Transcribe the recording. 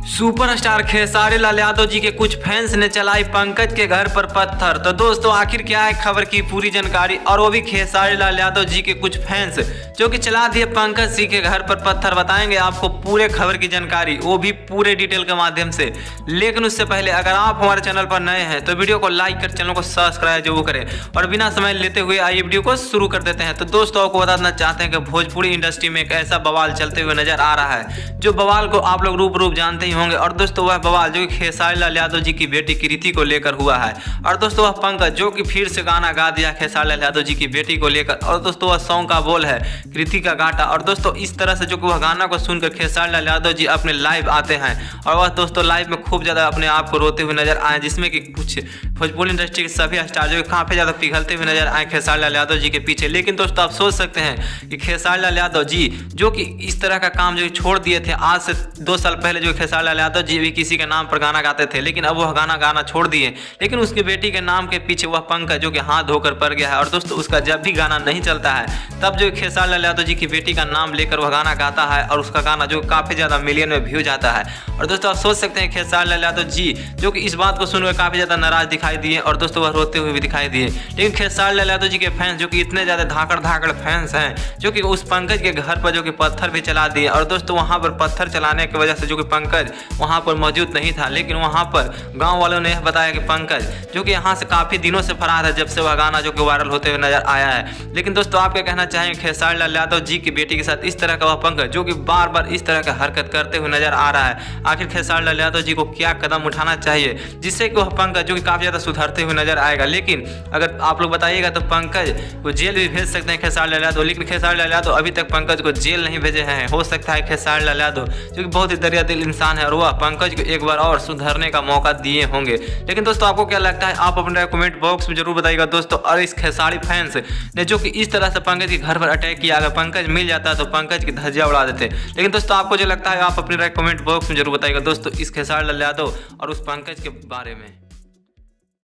Superstar Khesari Lal Yadav ji के कुछ fans ने चलाई पंकज के घर पर पत्थर। तो दोस्तों आखिर क्या है खबर की पूरी जानकारी, और वो भी खेसारी लाल यादव जी के कुछ फैंस जो कि चला दिए पंकज सिंह के घर पर पत्थर। बताएंगे आपको पूरे खबर की जानकारी, वो भी पूरे डिटेल के माध्यम से। लेकिन उससे पहले अगर आप हमारे चैनल पर नए हैं तो वीडियो को लाइक कर चैनल को सब्सक्राइब जरूर करें, और बिना समय लेते हुए आइए वीडियो को शुरू कर देते हैं। तो दोस्तों आपको बताना चाहते हैं कि भोजपुरी इंडस्ट्री में एक ऐसा बवाल चलते हुए नजर आ रहा है, जो बवाल को आप लोग रूप जानते ही होंगे। और दोस्तों वह बवाल जो कि खेसारी लाल यादव जी की बेटी कृति को लेकर हुआ है। और दोस्तों वह पंकज जो कि फिर से गाना गा दिया खेसारी लाल यादव जी की बेटी को लेकर। और दोस्तों वह सॉन्ग का बोल है कृति का घाटा। और दोस्तों इस तरह से जो कि वह गाना को सुनकर खेसारी लाल यादव जी अपने लाइव आते हैं, और वह दोस्तों लाइव में खूब ज़्यादा अपने आप को रोते हुए नजर आए, जिसमें कि कुछ भोजपुरी इंडस्ट्री के सभी स्टार जो काफ़ी ज़्यादा पिघलते हुए नजर आए खेसारी लाल यादव जी के पीछे। लेकिन दोस्तों आप सोच सकते हैं कि खेसारी लाल यादव जी जो कि इस तरह का काम जो छोड़ दिए थे, आज से 2 साल पहले जो खेसारी लाल यादव जी भी किसी के नाम पर गाना गाते थे, लेकिन अब वह गाना गाना छोड़ दिए। लेकिन उसकी बेटी के नाम के पीछे वह पंकज जो कि हाथ धोकर पड़ गया है। और दोस्तों उसका जब भी गाना नहीं चलता है तब जो खेसारी लाल यादव जी की बेटी का नाम लेकर वह गाना गाता है, और उसका गाना जो काफ़ी ज़्यादा मिलियन में व्यू जाता है। और दोस्तों आप सोच सकते हैं खेसारी लाल यादव जी जो कि इस बात को सुनकर काफ़ी ज़्यादा नाराज दिखाई दिए, और दोस्तों वह रोते हुए भी दिखाई दिए। लेकिन खेसारी लाल यादव जी के फैंस जो कि इतने ज़्यादा धाकड़ फैंस हैं, जो कि उस पंकज के घर पर जो कि पत्थर भी चला दिए। और दोस्तों वहाँ पर पत्थर चलाने की वजह से जो कि पंकज वहाँ पर मौजूद नहीं था, लेकिन वहाँ पर गांव वालों ने बताया कि पंकज जो कि यहाँ से काफ़ी दिनों से फरार है, जब से वह गाना जो कि वायरल होते हुए नजर आया है। लेकिन दोस्तों आप क्या कहना चाहेंगे खेसारी लाल यादव जी की बेटी के साथ इस तरह का वह पंकज जो कि बार बार इस तरह का हरकत करते हुए नजर आ रहा है? आखिर खेसारी लाल यादव जी को क्या कदम उठाना चाहिए जिससे कि वह पंकज जो कि काफ़ी ज़्यादा सुधरते हुए नजर आएगा? लेकिन अगर आप लोग बताइएगा तो पंकज को जेल भी भेज सकते हैं खेसारी लाल यादव, लेकिन खेसारी लाल यादव अभी तक पंकज को जेल नहीं भेजे हैं। हो सकता है खेसारी लाल यादव जो कि बहुत ही दरिया दिल इंसान है, और वह पंकज को एक बार और सुधरने का मौका दिए होंगे। लेकिन दोस्तों आपको क्या लगता है, आप अपने कमेंट बॉक्स में जरूर बताइएगा दोस्तों। और इस खेसारी फैंस ने जो कि इस तरह से पंकज के घर पर अटैक किया, अगर पंकज मिल जाता तो पंकज की धज्जियां उड़ा देते। लेकिन दोस्तों आपको जो लगता है आप अपने कमेंट बॉक्स में जरूर बताइएगा दोस्तों इस खेसारी लाल यादव और उस पंकज के बारे में।